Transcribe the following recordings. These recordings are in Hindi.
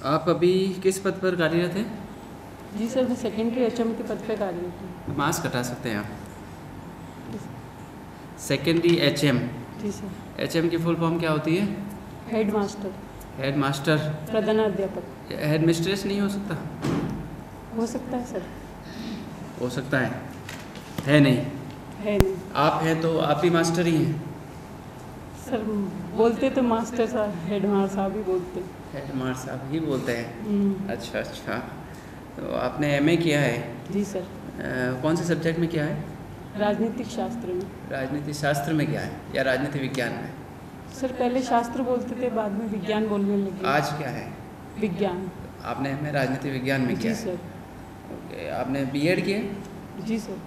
आप अभी किस पद पर कार्यरत हैं? जी सर, मैं सेकेंडरी एचएम के पद पे कार्यरत हूँ। मास्क हटा सकते हैं आप? Secondary HM. जी सर। एचएम की फुल फॉर्म क्या होती है? Head master. Head master. प्रधानाध्यापक। हेड मिस्ट्रेस नहीं हो सकता? हो सकता है सर। हो सकता है नहीं? है नहीं। आप हैं तो आप भी मास्टर ही हैं? सर बोलते तो मास्टर साहब, हेड मास्टर साहब ही बोलते हैं। हेड मास्टर साहब ही बोलते हैं। अच्छा। तो आपने एमए किया है? जी सर। कौन से सब्जेक्ट में किया है? राजनीतिक शास्त्र में। राजनीति शास्त्र में किया है या राजनीति विज्ञान में? सर पहले शास्त्र बोलते थे, बाद में विज्ञान बोलने लगे। आज क्या है? विज्ञान। आपने एमए राजनीति विज्ञान में किया जी सर। ओके। आपने बीएड किया? जी सर।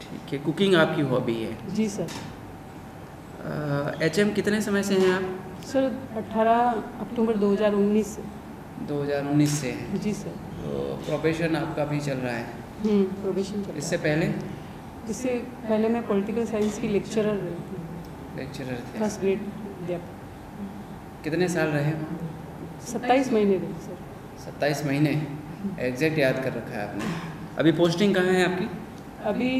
ठीक है। कुकिंग आपकी हॉबी है? जी सर। एचएम कितने समय से हैं आप? सर 18 अक्टूबर 2019 से। 2019 से हैं? जी सर। तो प्रोफेशन आपका भी चल रहा है? प्रोफेशन चल रहा है। इससे पहले? इससे पहले मैं पॉलिटिकल साइंस की लेक्चरर रही थी। लेक्चरर थे? फर्स्ट ग्रेड अध्यापक। कितने साल रहे वहाँ? 27 महीने रही सर। 27 महीने? एग्जैक्ट याद कर रखा है आपने। अभी पोस्टिंग कहाँ है आपकी? अभी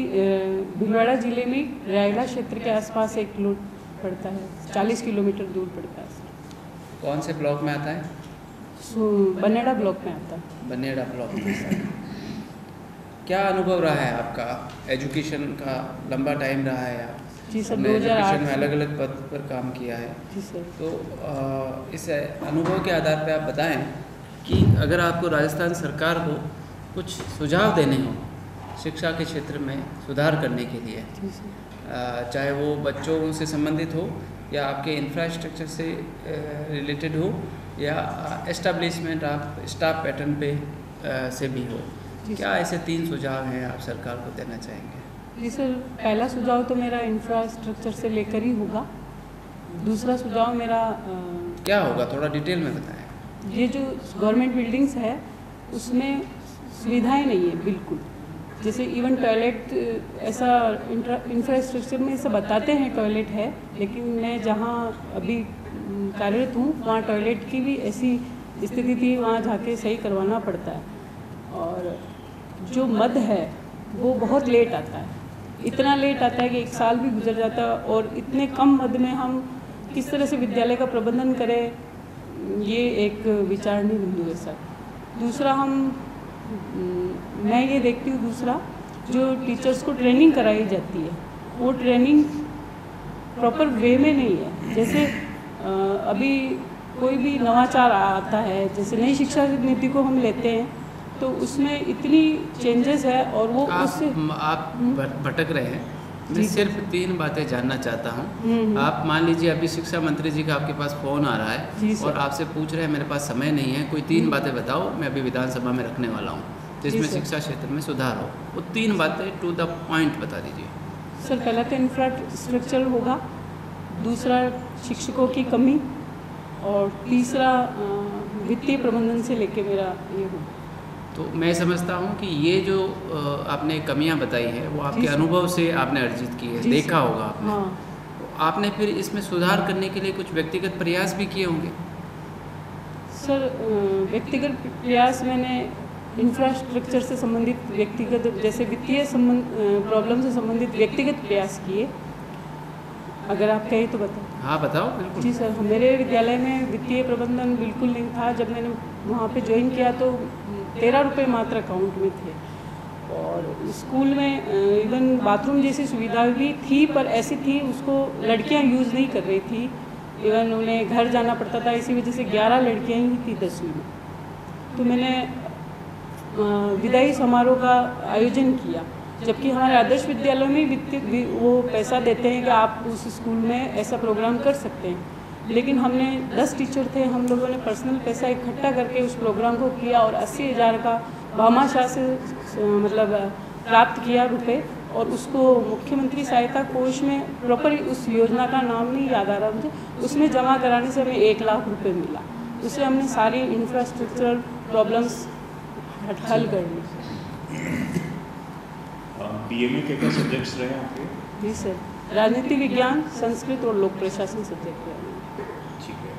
भीलवाड़ा जिले में रायला क्षेत्र के आसपास एक किलो पड़ता है, 40 किलोमीटर दूर पड़ता है सर। कौन से ब्लॉक में आता है? बनेड़ा ब्लॉक में आता है। बनेड़ा ब्लॉक में सर। क्या अनुभव रहा है आपका? एजुकेशन का लंबा टाइम रहा है आप? जी सर। हमने 2008 एजुकेशन में अलग अलग पद पर काम किया है। जी सर। तो इस अनुभव के आधार पर आप बताएं कि अगर आपको राजस्थान सरकार को कुछ सुझाव देने हो शिक्षा के क्षेत्र में सुधार करने के लिए, चाहे वो बच्चों से संबंधित हो या आपके इंफ्रास्ट्रक्चर से रिलेटेड हो या एस्टैब्लिशमेंट आप स्टाफ पैटर्न पे से भी हो, क्या ऐसे 3 सुझाव हैं आप सरकार को देना चाहेंगे? जी सर, पहला सुझाव तो मेरा इंफ्रास्ट्रक्चर से लेकर ही होगा। दूसरा सुझाव मेरा क्या होगा, थोड़ा डिटेल में बताएं। ये जो गवर्नमेंट बिल्डिंग्स है उसमें सुविधाएं नहीं है बिल्कुल। जैसे इवन टॉयलेट, ऐसा इंफ्रास्ट्रक्चर में ऐसा बताते हैं टॉयलेट है, लेकिन मैं जहाँ अभी कार्यरत हूँ वहाँ टॉयलेट की भी ऐसी स्थिति थी, वहाँ जाके सही करवाना पड़ता है। और जो मद है वो बहुत लेट आता है, इतना लेट आता है कि 1 साल भी गुजर जाता है। और इतने कम मद में हम किस तरह से विद्यालय का प्रबंधन करें, ये एक विचारणीय बिंदु है सर। दूसरा मैं ये देखती हूँ, दूसरा जो टीचर्स को ट्रेनिंग कराई जाती है वो ट्रेनिंग प्रॉपर वे में नहीं है। जैसे अभी कोई भी नवाचार आता है, जैसे नई शिक्षा नीति को हम लेते हैं तो उसमें इतनी चेंजेस है और वो उससे आप भटक रहे हैं। मैं सिर्फ 3 बातें जानना चाहता हूँ। आप मान लीजिए अभी शिक्षा मंत्री जी का आपके पास फ़ोन आ रहा है और आपसे पूछ रहे हैं मेरे पास समय नहीं है, कोई 3 बातें बताओ, मैं अभी विधानसभा में रखने वाला हूँ जिसमें शिक्षा क्षेत्र में सुधार हो। वो 3 बातें टू द पॉइंट बता दीजिए। सर पहला तो इंफ्रास्ट्रक्चर होगा, दूसरा शिक्षकों की कमी, और तीसरा वित्तीय प्रबंधन से लेके मेरा ये होगा। तो मैं समझता हूँ कि ये जो आपने कमियाँ बताई है वो आपके अनुभव से आपने अर्जित की है, देखा होगा आपने। तो आपने फिर इसमें सुधार करने के लिए कुछ व्यक्तिगत प्रयास भी किए होंगे? सर व्यक्तिगत प्रयास मैंने इंफ्रास्ट्रक्चर से संबंधित व्यक्तिगत, जैसे वित्तीय प्रॉब्लम से संबंधित व्यक्तिगत प्रयास किए। अगर आप कहें तो बताओ। हाँ बताओ, बिल्कुल। जी सर, मेरे विद्यालय में वित्तीय प्रबंधन बिल्कुल नहीं था। जब मैंने वहाँ पे ज्वाइन किया तो 13 रुपये मात्र अकाउंट में थे, और स्कूल में इवन बाथरूम जैसी सुविधा भी थी पर ऐसी थी उसको लड़कियाँ यूज़ नहीं कर रही थी। इवन उन्हें घर जाना पड़ता था, इसी वजह से 11 लड़कियाँ ही थी 10वीं में। तो मैंने विदाई समारोह का आयोजन किया, जबकि हमारे आदर्श विद्यालयों में वित्तीय वो पैसा देते हैं कि आप उस स्कूल में ऐसा प्रोग्राम कर सकते हैं। लेकिन हमने 10 टीचर थे, हम लोगों ने पर्सनल पैसा इकट्ठा करके उस प्रोग्राम को किया और 80,000 का भामाशाह से मतलब प्राप्त किया रुपए, और उसको मुख्यमंत्री सहायता कोष में प्रॉपर, उस योजना का नाम नहीं याद आ रहा मुझे, उसमें जमा कराने से हमें 1 लाख रुपये मिला। उससे हमने सारी इंफ्रास्ट्रक्चरल प्रॉब्लम्स हल कर ली। बीए में क्या सब्जेक्ट्स रहे आपके? जी सर, राजनीति विज्ञान, संस्कृत और लोक प्रशासन सब्जेक्ट रहे। ठीक है।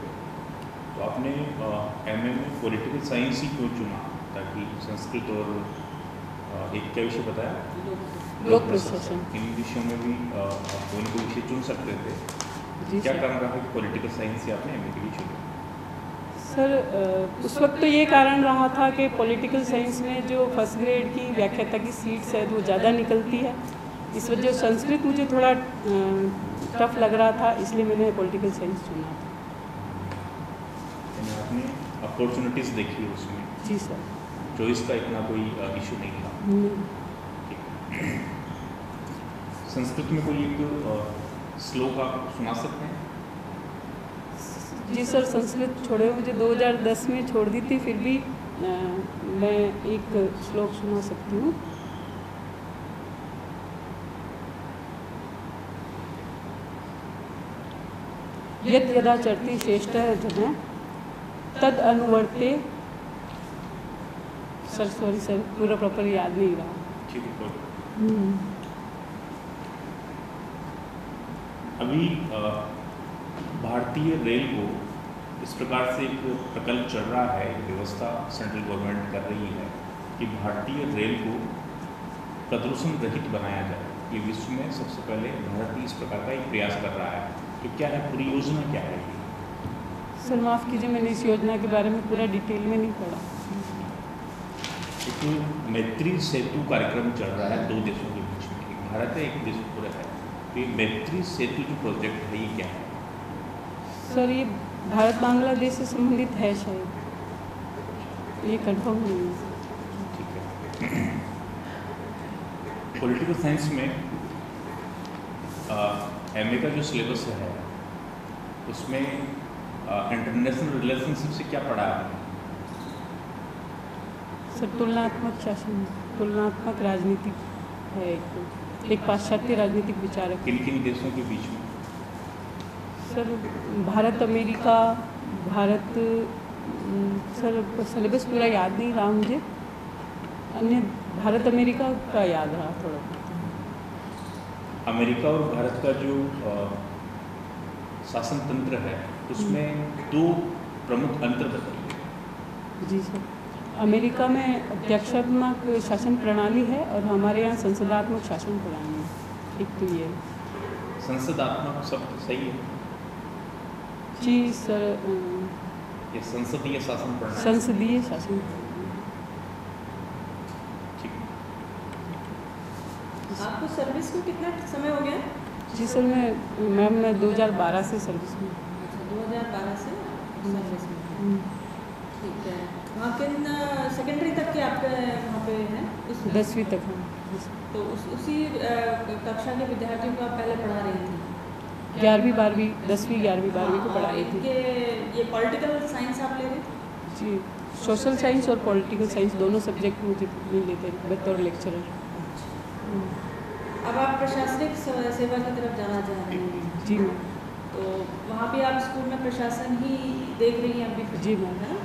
तो आपने आपने एमए में पॉलिटिकल साइंस ही क्यों चुना, ताकि संस्कृत और एक क्या विषय बताया, लोक प्रशासन, इन विषयों में भी कोई ना कोई विषय चुन सकते थे? जी क्या सर। कारण रहा कि पॉलिटिकल साइंस से आपने एमए के लिए चुना? सर उस वक्त तो ये कारण रहा था कि पॉलिटिकल साइंस में जो फर्स्ट ग्रेड की व्याख्याता की सीट्स है वो ज़्यादा निकलती है। इस वजह संस्कृत मुझे थोड़ा टफ लग रहा था, इसलिए मैंने पॉलिटिकल साइंस चुना था। यानी आपने अपॉर्चुनिटीज़ देखी उसमें, जी सर। चॉइस का इतना कोई इशू नहीं था। संस्कृत में कोई एक श्लोक आप सुना सकते हैं? जी सर, संस्कृत छोड़े मुझे 2010 में छोड़ दी थी, फिर भी मैं एक श्लोक सुना सकती हूँ। यत् यदा चरति श्रेष्ठः जनः तद अनुवर्ते। सॉरी सर, पूरा प्रॉपर याद नहीं रहा। ठीक है। अभी भारतीय रेल को इस प्रकार से एक प्रकल्प चल रहा है, एक व्यवस्था सेंट्रल गवर्नमेंट कर रही है कि भारतीय रेल को प्रदूषण रहित बनाया जाए। ये विश्व में सबसे पहले भारत ही इस प्रकार का एक प्रयास कर रहा है। तो क्या है पूरी योजना, क्या है ये? सर माफ़ कीजिए, मैंने इस योजना के बारे में पूरा डिटेल में नहीं पढ़ा। एक मैत्री सेतु कार्यक्रम चल रहा है दो देशों के बीच में, एक भारत है एक देश पूरा है। तो ये मैत्री सेतु जो प्रोजेक्ट है ये क्या है? सर ये भारत बांग्लादेश से संबंधित है शायद, ये कंफर्म नहीं है। ठीक है। पॉलिटिकल साइंस में एमए का जो सिलेबस है उसमें इंटरनेशनल रिलेशनशिप से क्या पढ़ा है? सर तुलनात्मक शासन, तुलनात्मक राजनीति है, एक पाश्चात्य राजनीतिक विचारक। किन किन देशों के बीच में? Sir Bharat America, Bharat, sir syllabus पूरा याद नहीं रहा मुझे, अन्य भारत अमेरिका का याद रहा थोड़ा। अमेरिका और भारत का जो शासन तंत्र है उसमें दो प्रमुख अंतर बताइए। जी सर, अमेरिका में अध्यक्षात्मक शासन प्रणाली है और हमारे यहाँ संसदात्मक शासन प्रणाली है। एक तो ये संसदात्मक शब्द सही है? जी सर, ये संसदीय शासन प्रणाली। संसदीय शासन प्रणाली। ठीक। आपको सर्विस को कितना समय हो गया? जी सर, मैं 2012 से सर्विस में। अच्छा, 2012 से सर्विस में। ठीक है। वहाँ किन सेकेंडरी तक के आपके वहाँ पे हैं? 10वीं तक है। तो उसी कक्षा के विद्यार्थियों को आप पहले पढ़ा रही थी? 11वीं 12वीं, 10वीं 11वीं 12वीं को पढ़ाई थी। ये पॉलिटिकल साइंस आप ले रही थी? जी, सोशल साइंस और पॉलिटिकल साइंस दोनों सब्जेक्ट मुझे मिल लेते बतौर लेक्चरर। अब आप प्रशासनिक सेवा की तरफ जाना चाह रही हैं? जी मैम। तो वहाँ भी आप स्कूल में प्रशासन ही देख रही हैं अभी? जी मैम। है ना?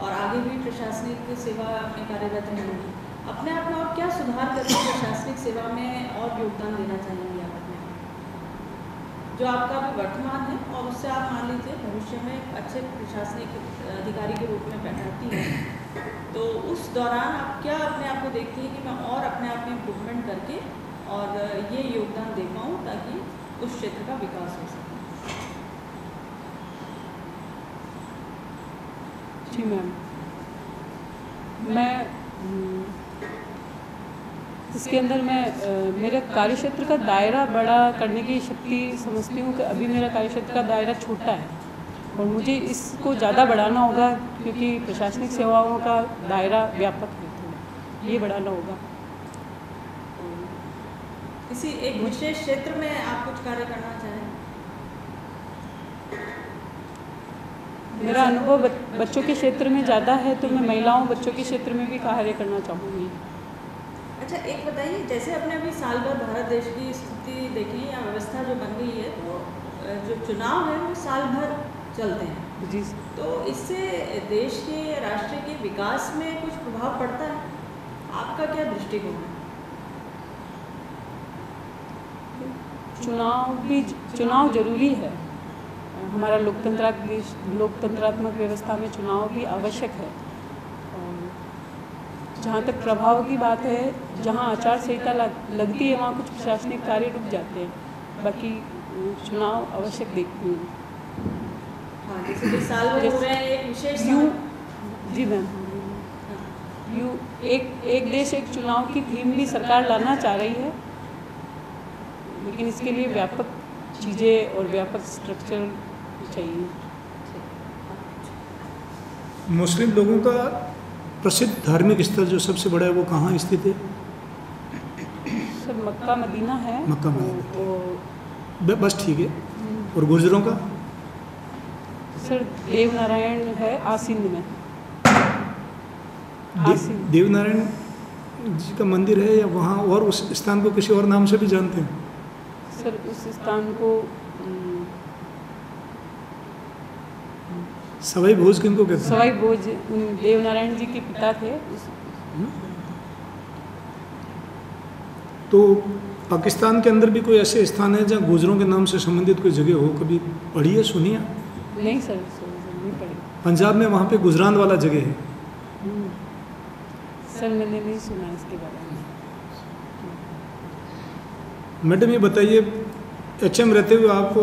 और आगे भी प्रशासनिक सेवा में कार्यरत रहेंगी। अपने आप में और क्या सुधार करके प्रशासनिक सेवा में और योगदान देना चाहेंगी आप अपने आप, जो आपका अभी वर्तमान है और उससे आप मान लीजिए भविष्य में एक अच्छे प्रशासनिक अधिकारी के रूप में बैठाती हैं, तो उस दौरान आप क्या अपने आप को देखती हैं कि मैं और अपने आप में इम्प्रूवमेंट करके और ये योगदान दे पाऊँ ताकि उस क्षेत्र का विकास हो सके? जी मैम, मैं इसके अंदर मेरे कार्यक्षेत्र का दायरा बड़ा करने की शक्ति समझती हूँ कि अभी मेरा कार्यक्षेत्र का दायरा छोटा है और मुझे इसको ज़्यादा बढ़ाना होगा, क्योंकि प्रशासनिक सेवाओं का दायरा व्यापक है, थोड़ा ये बढ़ाना होगा। किसी एक विशेष क्षेत्र में आप कुछ कार्य करना चाहें? मेरा अनुभव बच्चों के क्षेत्र में ज़्यादा है, तो मैं महिलाओं बच्चों के क्षेत्र में भी कार्य करना चाहूँगी। अच्छा, एक बताइए, जैसे अपने अभी साल भर भारत देश की स्थिति देखी या व्यवस्था जो बन गई है, तो जो चुनाव है वो साल भर चलते हैं। जी। तो इससे देश के, राष्ट्र के विकास में कुछ प्रभाव पड़ता है? आपका क्या दृष्टिकोण है? चुनाव चुनाव ज़रूरी है। हमारा लोकतंत्रात्मक व्यवस्था में चुनाव भी आवश्यक है। और जहाँ तक प्रभाव की बात है, जहाँ आचार संहिता लगती है वहाँ कुछ प्रशासनिक कार्य रुक जाते हैं, बाकी चुनाव आवश्यक देखती हूँ। हाँ, जैसे कि साल भर हो रहे हैं, एक विशेष जी मैम, एक देश एक चुनाव की थीम भी सरकार लाना चाह रही है, लेकिन इसके लिए व्यापक चीज़ें और व्यापक स्ट्रक्चर चाहिए। मुस्लिम लोगों का प्रसिद्ध धार्मिक स्थल जो सबसे बड़ा है वो कहाँ स्थित है? सर मक्का मदीना है। मक्का मदीना, बस ठीक है। और गुर्जरों का? सर देवनारायण है आसिंद में। देवनारायण जी का मंदिर है या वहाँ और उस स्थान को किसी और नाम से भी जानते हैं? सर उस स्थान को सवाई भोज किनको कहते हैं? सवाई भोज देवनारायण जी के पिता थे। तो पाकिस्तान के अंदर भी कोई ऐसे स्थान है जहाँ गुजरों के नाम से संबंधित कोई जगह हो? कभी पढ़ी है, सुनी है? नहीं सर, नहीं पढ़ी। पंजाब में वहाँ पे गुजरान वाला जगह है। सर मैंने नहीं सुना इसके बारे में। मैडम ये बताइए, एचएम रहते हुए आपको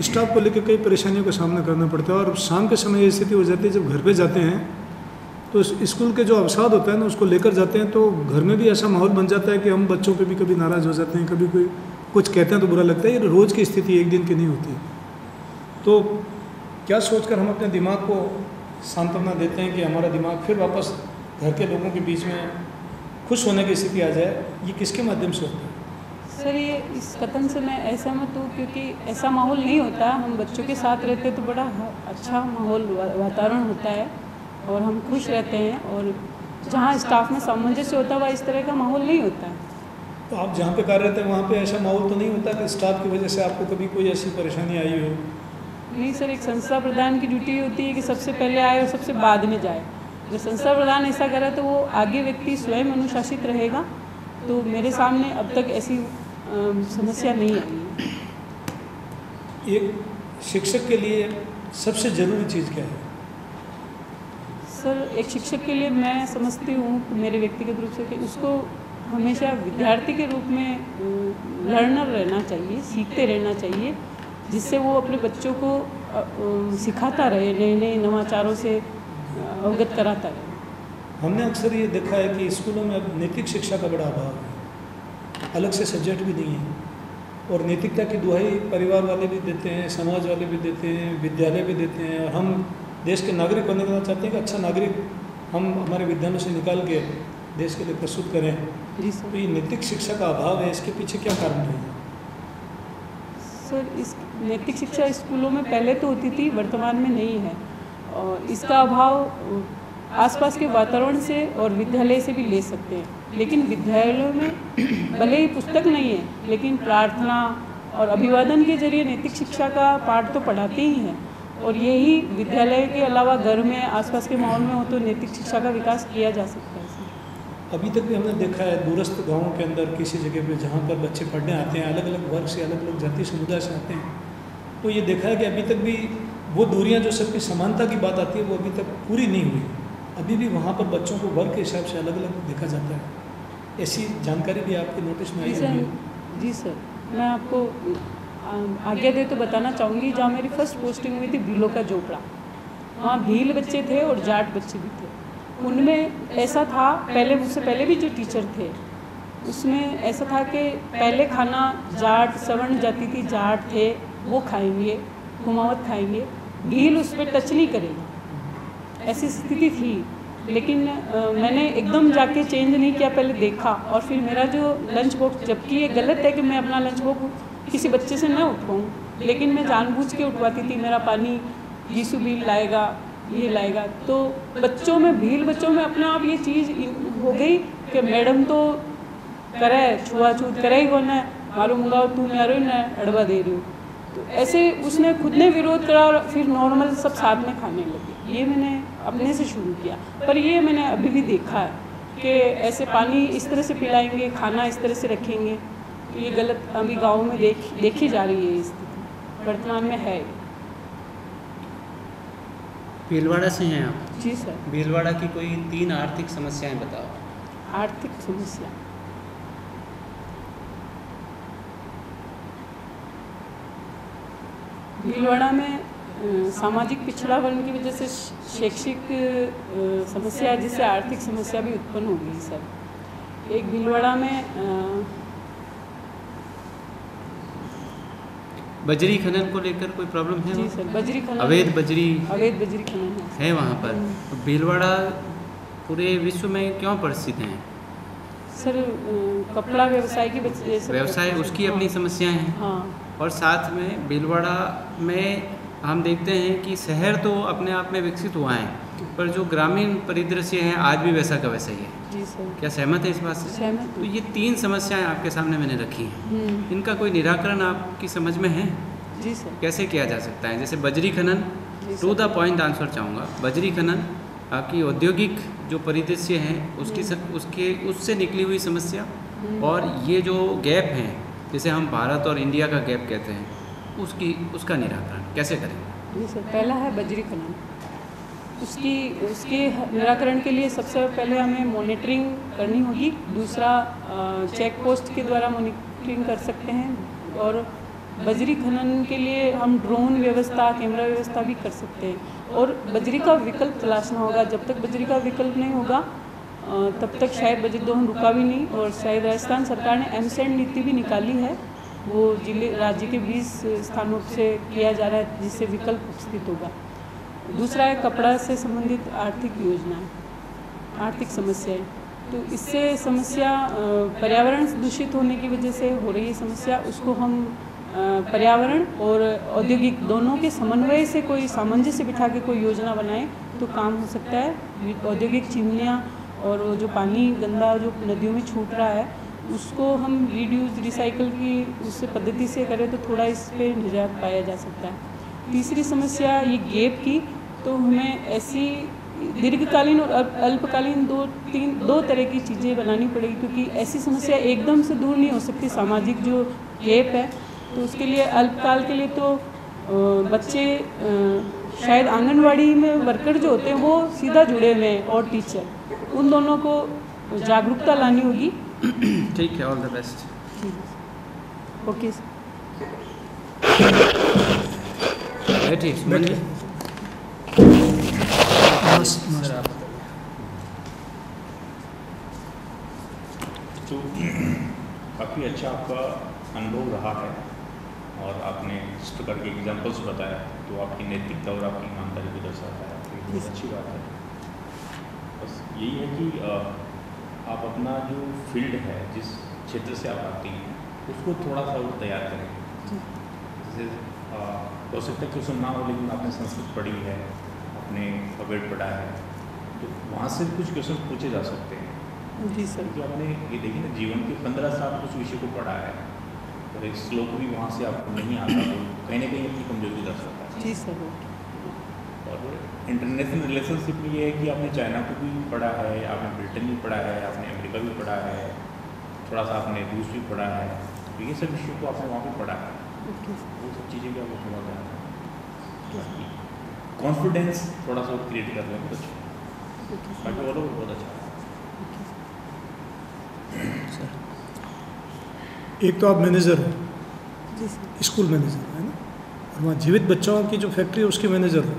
स्टाफ को लेकर कई परेशानियों का सामना करना पड़ता है, और शाम के समय ये स्थिति हो जाती है जब घर पे जाते हैं तो स्कूल के जो अवसाद होता है ना उसको लेकर जाते हैं, तो घर में भी ऐसा माहौल बन जाता है कि हम बच्चों पे भी कभी नाराज़ हो जाते हैं, कभी कोई कुछ कहते हैं तो बुरा लगता है। ये रोज़ की स्थिति, एक दिन की नहीं होती। तो क्या सोचकर हम अपने दिमाग को सांत्वना देते हैं कि हमारा दिमाग फिर वापस घर के लोगों के बीच में खुश होने की स्थिति आ जाए? ये किसके माध्यम से होता है? सर ये इस कथन से मैं असहमत हूँ, क्योंकि ऐसा माहौल नहीं होता। हम बच्चों के साथ रहते तो बड़ा अच्छा माहौल, वातावरण होता है और हम खुश रहते हैं, और जहाँ स्टाफ में सामंजस्य होता है वह इस तरह का माहौल नहीं होता है। तो आप जहाँ पे कार्यरत हैं वहाँ पे ऐसा माहौल तो नहीं होता कि स्टाफ की वजह से आपको कभी कोई ऐसी परेशानी आई हो? नहीं सर, एक संस्था प्रधान की ड्यूटी होती है कि सबसे पहले आए और सबसे बाद में जाए। जब संस्था प्रधान ऐसा करे तो वो आगे व्यक्ति स्वयं अनुशासित रहेगा। तो मेरे सामने अब तक ऐसी समस्या नहीं आई। एक शिक्षक के लिए सबसे ज़रूरी चीज़ क्या है? सर एक शिक्षक के लिए मैं समझती हूँ मेरे व्यक्तिगत रूप से कि उसको हमेशा विद्यार्थी के रूप में लर्नर रहना चाहिए, सीखते रहना चाहिए, जिससे वो अपने बच्चों को सिखाता रहे, नए नए नवाचारों से अवगत कराता रहे। हमने अक्सर ये देखा है कि स्कूलों में अब नैतिक शिक्षा का बड़ा अभाव है, अलग से सब्जेक्ट भी नहीं है, और नैतिकता की दुहाई परिवार वाले भी देते हैं, समाज वाले भी देते हैं, विद्यालय भी देते हैं, और हम देश के नागरिक बनना चाहते हैं कि अच्छा नागरिक हम हमारे विद्यालयों से निकाल के देश के लिए प्रस्तुत करें। जी सर। तो ये नैतिक शिक्षा का अभाव है, इसके पीछे क्या कारण है? सर इस नैतिक शिक्षा स्कूलों में पहले तो होती थी, वर्तमान में नहीं है, और इसका अभाव आसपास के वातावरण से और विद्यालय से भी ले सकते हैं। लेकिन विद्यालयों में भले ही पुस्तक नहीं है, लेकिन प्रार्थना और अभिवादन के जरिए नैतिक शिक्षा का पाठ तो पढ़ाते ही हैं, और यही विद्यालय के अलावा घर में आसपास के माहौल में हो तो नैतिक शिक्षा का विकास किया जा सकता है। अभी तक भी हमने देखा है दूरस्थ गाँवों के अंदर किसी जगह पे जहाँ पर बच्चे पढ़ने आते हैं, अलग अलग वर्ग से, अलग अलग जाति समुदाय से आते हैं, तो ये देखा है कि अभी तक भी वो दूरियाँ जो सबकी समानता की बात आती है वो अभी तक पूरी नहीं हुई। अभी भी वहाँ पर बच्चों को वर्ग के हिसाब से अलग अलग देखा जाता है। ऐसी जानकारी भी आपके नोटिस में आई होगी? जी सर, मैं आपको आज्ञा दे तो बताना चाहूँगी, जहाँ मेरी फर्स्ट पोस्टिंग हुई थी भीलों का झोपड़ा, वहाँ भील बच्चे थे और जाट बच्चे भी थे। उनमें ऐसा था, पहले मुझसे पहले भी जो टीचर थे उसमें ऐसा था कि पहले खाना जाट सवर्ण जाति थी, जाट थे वो खाएंगे, कुमावत खाएंगे, भील उस पर टच नहीं करेगा, ऐसी स्थिति थी। लेकिन मैंने एकदम जाके चेंज नहीं किया, पहले देखा, और फिर मेरा जो लंच बॉक्स, जबकि ये गलत है कि मैं अपना लंच बॉक्स किसी बच्चे से न उठवाऊँ, लेकिन मैं जानबूझ के उठवाती थी। मेरा पानी यीशु भील लाएगा, ये लाएगा, तो बच्चों में अपने आप ये चीज़ हो गई कि मैडम तो करे छुआछूत करे ही कौन है, मालूम होगा तू मारो ही ना अड़वा दे रही हो। तो ऐसे उसने खुद ने विरोध करा और फिर नॉर्मल सब साथ में खाने लगे। ये मैंने अपने से शुरू किया, पर ये मैंने अभी भी देखा है कि ऐसे पानी इस तरह से पिलाएंगे, खाना इस तरह से रखेंगे, तो ये गलत अभी गाँव में देखी जा रही है स्थिति, वर्तमान में है। भीलवाड़ा से हैं आप? जी सर। भीलवाड़ा की कोई 3 आर्थिक समस्याएं बताओ। आर्थिक समस्या, भीलवाड़ा में सामाजिक पिछड़ा वर्ग की वजह से शैक्षिक समस्या है, जिससे आर्थिक समस्या भी उत्पन्न हो गई सर। एक भीलवाड़ा में बजरी खनन को लेकर कोई प्रॉब्लम है? जी सर, बजरी खनन, अवैध बजरी खनन है वहाँ पर। तो भीलवाड़ा पूरे विश्व में क्यों प्रसिद्ध हैं? सर कपड़ा व्यवसाय की वजह से, व्यवसाय उसकी अपनी समस्याएं हैं। हाँ। और साथ में भीलवाड़ा में हम देखते हैं कि शहर तो अपने आप में विकसित हुआ है, पर जो ग्रामीण परिदृश्य है आज भी वैसा का वैसा ही है। जी सर। क्या सहमत है इस बात से? सहमत। तो ये 3 समस्याएं आपके सामने मैंने रखी हैं, इनका कोई निराकरण आपकी समझ में है? जी सर। कैसे किया जा सकता है? जैसे बजरी खनन, टू द पॉइंट आंसर चाहूँगा। बजरी खनन आपकी औद्योगिक जो परिदृश्य हैं उसके उससे निकली हुई समस्या, और ये जो गैप हैं जिसे हम भारत और इंडिया का गैप कहते हैं, उसका निराकरण कैसे करेंगे? जी सर, पहला है बजरी खनन। उसके निराकरण के लिए सबसे पहले हमें मॉनिटरिंग करनी होगी। दूसरा चेक पोस्ट के द्वारा मॉनिटरिंग कर सकते हैं, और बजरी खनन के लिए हम ड्रोन व्यवस्था, कैमरा व्यवस्था भी कर सकते हैं। और बजरी का विकल्प तलाशना होगा। जब तक बजरी का विकल्प नहीं होगा तब तक शायद बजरी दोहन रुका भी नहीं। और शायद राजस्थान सरकार ने एमसेंड नीति भी निकाली है, वो राज्य के 20 स्थानों से किया जा रहा है, जिससे विकल्प उपस्थित होगा। दूसरा है कपड़ा से संबंधित आर्थिक योजनाएं, आर्थिक समस्याएं। तो इससे समस्या पर्यावरण दूषित होने की वजह से हो रही है समस्या, उसको हम पर्यावरण और औद्योगिक दोनों के समन्वय से कोई सामंजस्य बिठा के कोई योजना बनाए तो काम हो सकता है। औद्योगिक चिमनियाँ और वो जो पानी गंदा जो नदियों में छूट रहा है, उसको हम रीड्यूस रिसाइकल की उस पद्धति से करें तो थोड़ा इस पे निजात पाया जा सकता है। तीसरी समस्या ये गैप की, तो हमें ऐसी दीर्घकालीन और अल्पकालीन दो तरह की चीज़ें बनानी पड़ेगी, क्योंकि ऐसी समस्या एकदम से दूर नहीं हो सकती। सामाजिक जो गैप है, तो उसके लिए अल्पकाल के लिए तो बच्चे शायद आंगनवाड़ी में वर्कर जो होते हैं वो सीधा जुड़े हुए हैं, और टीचर, उन दोनों को जागरूकता लानी होगी। ठीक है, ऑल द बेस्ट। ओके बैठिए, सुनिए। तो काफ़ी अच्छा आपका अनुभव रहा है, और आपने जिस प्रकार के एग्जाम्पल्स बताया तो आपकी नैतिकता और आपकी ईमानदारी को दर्शाता है, तो बहुत अच्छी बात है। बस यही है कि आप अपना जो फील्ड है, जिस क्षेत्र से आप आती हैं, उसको थोड़ा सा और तैयार करें। जैसे हो सकता है क्वेश्चन ना हो, लेकिन आपने संस्कृत पढ़ी है, आपने अवेद पढ़ा है, तो वहाँ से कुछ क्वेश्चन पूछे जा सकते हैं। जी सर। क्योंकि आपने ये देखिए ना, जीवन के 15 साल उस विषय को पढ़ा है, और एक श्लोक भी वहाँ से आपको नहीं आता, तो कहीं ना कहीं अपनी कमजोरी दर्शाता है। जी सर। और इंटरनेशनल रिलेशनशिप में ये है कि आपने चाइना को भी पढ़ा है, आपने ब्रिटेन भी पढ़ा है, आपने अमेरिका भी पढ़ा है, थोड़ा सा आपने रूस भी पढ़ा है, तो ये सब विषयों को आपने वहाँ पर पढ़ा है। वो सब चीज़ें भी आपको समझ में आता है। कॉन्फिडेंस थोड़ा सा क्रिएट कर लें तो अच्छा, बाकी और बहुत अच्छा है। एक तो आप मैनेजर हो, जी सर। स्कूल मैनेजर है ना, और वहाँ जीवित बच्चों की जो फैक्ट्री है उसकी मैनेजर हो।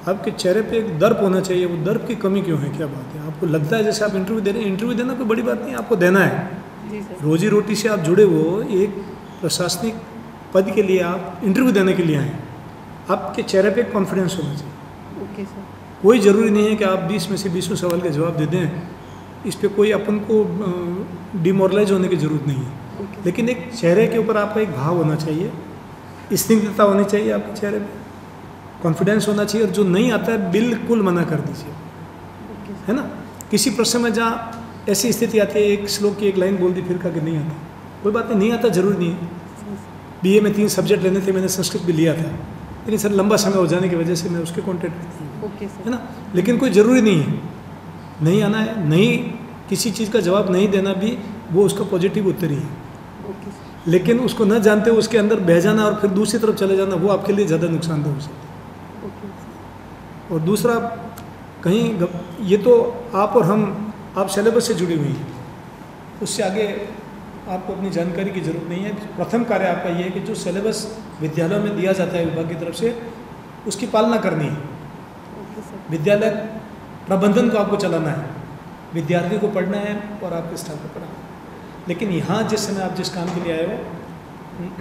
आपके चेहरे पे एक दर्प होना चाहिए। वो दर्प की कमी क्यों है, क्या बात है? आपको लगता है जैसे आप इंटरव्यू दे रहे हैं। इंटरव्यू देना कोई बड़ी बात नहीं, आपको देना है। जी सर। रोजी रोटी से आप जुड़े हो, एक प्रशासनिक पद के लिए आप इंटरव्यू देने के लिए आए। आपके चेहरे पे एक कॉन्फिडेंस होना चाहिए। Okay sir. कोई ज़रूरी नहीं है कि आप 20 में से 20 सवाल का जवाब दे दें। इस पे कोई अपन को डिमोरलाइज होने की ज़रूरत नहीं है। लेकिन एक चेहरे के ऊपर आपका एक भाव होना चाहिए, स्निग्धता होनी चाहिए आपके चेहरे पे, कॉन्फिडेंस होना चाहिए। और जो नहीं आता है बिल्कुल मना कर दीजिए, है ना। किसी प्रश्न में जहाँ ऐसी स्थिति आती है, एक श्लोक की एक लाइन बोल दी, फिर कहा कि नहीं आता, कोई बात नहीं आता, जरूरी नहीं है। बीए में 3 सब्जेक्ट लेने थे, मैंने संस्कृत भी लिया था, लेकिन सर लंबा समय हो जाने की वजह से मैं उसके कॉन्टेक्ट में ओके सर, है ना। लेकिन कोई ज़रूरी नहीं है, नहीं आना है, नहीं किसी चीज़ का जवाब नहीं देना भी वो उसका पॉजिटिव उत्तर ही है। Okay sir. लेकिन उसको न जानते हुए उसके अंदर बह जाना और फिर दूसरी तरफ चले जाना, वो आपके लिए ज़्यादा नुकसानदेह हो सकता है। Okay sir. और दूसरा कहीं ये तो आप और हम आप सिलेबस से जुड़ी हुई हैं, उससे आगे आपको अपनी जानकारी की ज़रूरत नहीं है। प्रथम कार्य आपका ये है कि जो सिलेबस विद्यालयों में दिया जाता है विभाग की तरफ से, उसकी पालना करनी है। विद्यालय प्रबंधन को आपको चलाना है, विद्यार्थी को पढ़ना है और आपके स्टाफ को पढ़ाना है। लेकिन यहाँ जिस समय आप जिस काम के लिए आए हो,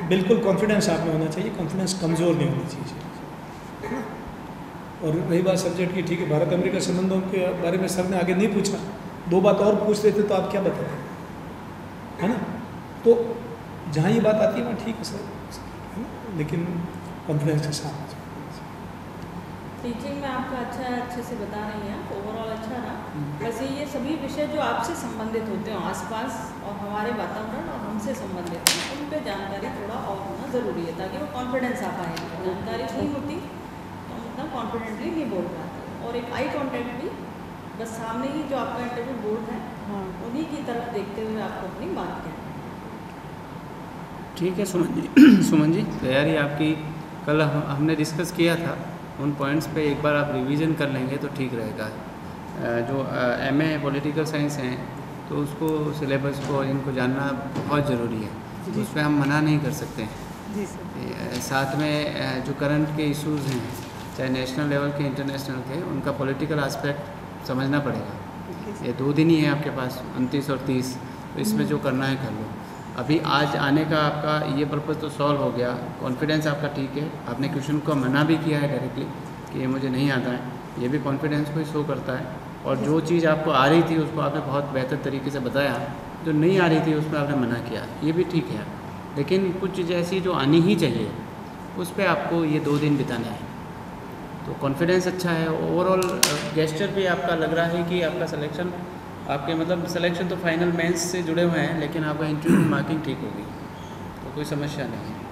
बिल्कुल कॉन्फिडेंस आप में होना चाहिए, कॉन्फिडेंस कमज़ोर नहीं होनी चाहिए। और रही बात सब्जेक्ट की, ठीक है, भारत अमेरिका संबंधों के बारे में सर ने आगे नहीं पूछा, 2 बात और पूछ लेते तो आप क्या बताते, है ना। तो जहाँ ये बात आती है वहाँ ठीक है सर, है ना, लेकिन कॉन्फिडेंस के साथ टीचिंग में आपका अच्छे से बता रही हैं, ओवरऑल अच्छा रहा। वैसे ये सभी विषय जो आपसे संबंधित होते हो, आसपास और हमारे वातावरण और हमसे संबंधित हैं, उन पे जानकारी थोड़ा और होना ज़रूरी है, ताकि वो कॉन्फिडेंस आ पाए। जानकारी नहीं होती तो मतलब कॉन्फिडेंटली नहीं बोल पाते। और एक आई कॉन्टैक्ट भी, बस सामने ही जो आपका इंटरव्यू बोर्ड है, हाँ, उन्हीं की तरफ देखते हुए आपको अपनी बात कहनी है। ठीक है सुमन जी, तैयारी आपकी कल हमने डिस्कस किया था, उन पॉइंट्स पे एक बार आप रिवीजन कर लेंगे तो ठीक रहेगा। जो एमए पॉलिटिकल साइंस हैं तो उसको सिलेबस को इनको जानना बहुत ज़रूरी है, तो उस पर हम मना नहीं कर सकते हैं। साथ में जो करंट के इश्यूज़ हैं, चाहे नेशनल लेवल के इंटरनेशनल के, उनका पॉलिटिकल एस्पेक्ट समझना पड़ेगा। ये 2 दिन ही है आपके पास, 29 और 30, तो इसमें जो करना है कर लो। अभी आज आने का आपका ये पर्पज़ तो सॉल्व हो गया, कॉन्फिडेंस आपका ठीक है, आपने क्वेश्चन को मना भी किया है डायरेक्टली कि ये मुझे नहीं आता है, ये भी कॉन्फिडेंस को ही शो करता है। और जो चीज़ आपको आ रही थी उसको आपने बहुत बेहतर तरीके से बताया, जो नहीं आ रही थी उसमें आपने मना किया, ये भी ठीक है। लेकिन कुछ चीज़ें ऐसी जो आनी ही चाहिए, उस पर आपको ये 2 दिन बिताना है। तो कॉन्फिडेंस अच्छा है, ओवरऑल गेस्चर भी आपका लग रहा है कि आपका सिलेक्शन, आपके मतलब सिलेक्शन तो फाइनल मेंस से जुड़े हुए हैं, लेकिन आपका इंटरव्यू मार्किंग ठीक होगी, तो कोई समस्या नहीं है।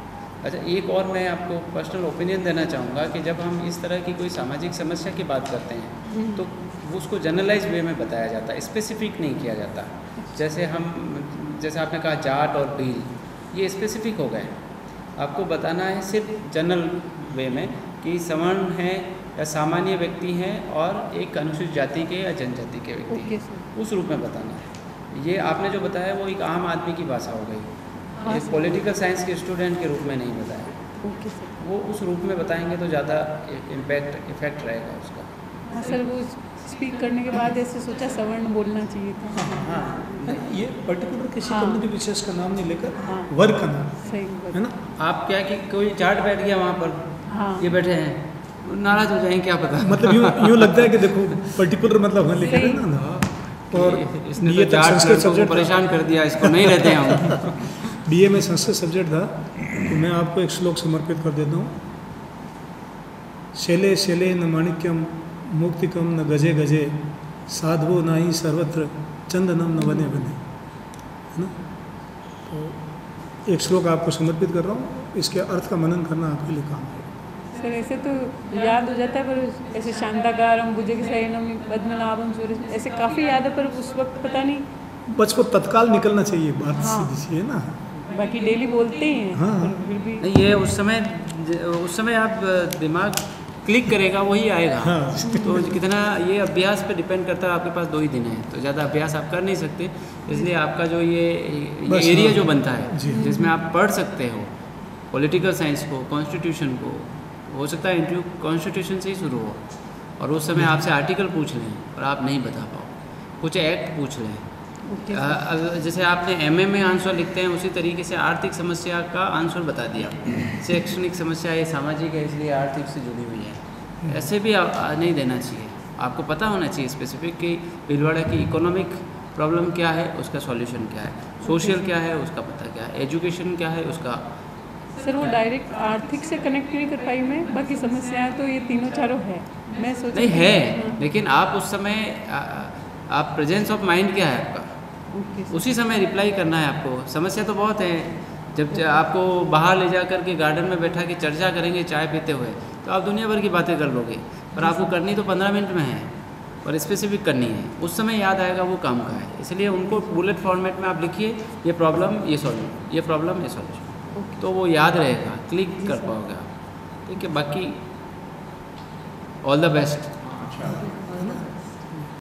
अच्छा, एक और मैं आपको पर्सनल ओपिनियन देना चाहूँगा कि जब हम इस तरह की कोई सामाजिक समस्या की बात करते हैं तो उसको जनरलाइज वे में बताया जाता है, स्पेसिफिक नहीं किया जाता। जैसे आपने कहा जाट और भील, ये स्पेसिफिक हो गए, आपको बताना है सिर्फ जनरल वे में कि सवर्ण हैं या सामान्य व्यक्ति हैं और एक अनुसूचित जाति के या जनजाति के व्यक्ति, उस रूप में बताना है। ये आपने जो बताया वो एक आम आदमी की भाषा हो गई, एक पॉलिटिकल साइंस के स्टूडेंट के रूप में नहीं बताया। वो उस रूप में बताएंगे तो ज़्यादा इफेक्ट रहेगा उसका। हाँ सर, वो स्पीक करने के बाद ऐसे सोचा सवर्ण बोलना चाहिए था। हाँ, ये पर्टिकुलर किसी कम्युनिटी विशेष का नाम नहीं लेकर, वर्ग का नाम, सही है ना। आप क्या कि कोई जाट बैठ गया वहाँ पर, ये बैठे हैं, नाराज हो जाएंगे, क्या पता। मतलब यूँ लगता है कि देखो पर्टिकुलर मतलब हाँ लिखे ना, और इसने तो जाट लड़कों को परेशान कर दिया, इसको नहीं लेते हैं हम। बीए में संस्कृत सब्जेक्ट था, तो मैं आपको एक श्लोक समर्पित कर देता हूँ। शैले शैले न माणिक्यम मुक्तिकम न गजे गजे, साधवो नाई सर्वत्र चंदनम न बने बने, है ना। तो एक श्लोक आपको समर्पित कर रहा हूँ, इसके अर्थ का मनन करना आपके लिए काम है। सर ऐसे तो याद हो जाता है, पर ऐसे शांताकारम भुजगशयनम पद्मनाभम सूर्य, ऐसे काफ़ी याद है, पर उस वक्त पता नहीं, बच को तत्काल निकलना चाहिए, बात सीधी सी है ना। बाकी डेली बोलते ही हैं। हाँ, फिर भी नहीं, ये उस समय आप दिमाग क्लिक करेगा वही आएगा। हाँ। तो कितना ये अभ्यास पे डिपेंड करता है। आपके पास 2 ही दिन है, तो ज़्यादा अभ्यास आप कर नहीं सकते, इसलिए आपका जो ये एरिया जो बनता है जिसमें आप पढ़ सकते हो पॉलिटिकल साइंस को, कॉन्स्टिट्यूशन को, हो सकता है इंटरव्यू कॉन्स्टिट्यूशन से ही शुरू हो और उस समय आपसे आर्टिकल पूछ लें और आप नहीं बता पाओ, कुछ एक्ट पूछ लें। जैसे आपने एमए में आंसर लिखते हैं, उसी तरीके से आर्थिक समस्या का आंसर बता दिया। शैक्षणिक समस्या ये सामाजिक है, इसलिए आर्थिक से जुड़ी हुई है, ऐसे भी नहीं देना चाहिए। आपको पता होना चाहिए स्पेसिफिक कि भीलवाड़ा की इकोनॉमिक प्रॉब्लम क्या है, उसका सॉल्यूशन क्या है, सोशल क्या है उसका पता क्या है, एजुकेशन क्या है उसका। सर वो डायरेक्ट आर्थिक से कनेक्ट नहीं कर पाई मैं, बाकी समस्याएं तो ये तीनों चारों है। मैं सोच नहीं है, लेकिन आप उस समय आप प्रेजेंस ऑफ माइंड क्या है आपका, उसी समय रिप्लाई करना है आपको। समस्या तो बहुत है, जब आपको बाहर ले जा कर के गार्डन में बैठा के चर्चा करेंगे चाय पीते हुए, तो आप दुनिया भर की बातें कर लोगे, पर आपको करनी तो 15 मिनट में है और स्पेसिफिक करनी है। उस समय याद आएगा वो काम का है, इसलिए उनको बुलेट फॉर्मेट में आप लिखिए, ये प्रॉब्लम ये सॉल्यूशन, ये प्रॉब्लम ये सॉल्यूशन, तो वो याद रहेगा, क्लिक कर पाओगे आप। ठीक है, बाकी ऑल द बेस्ट। अच्छा।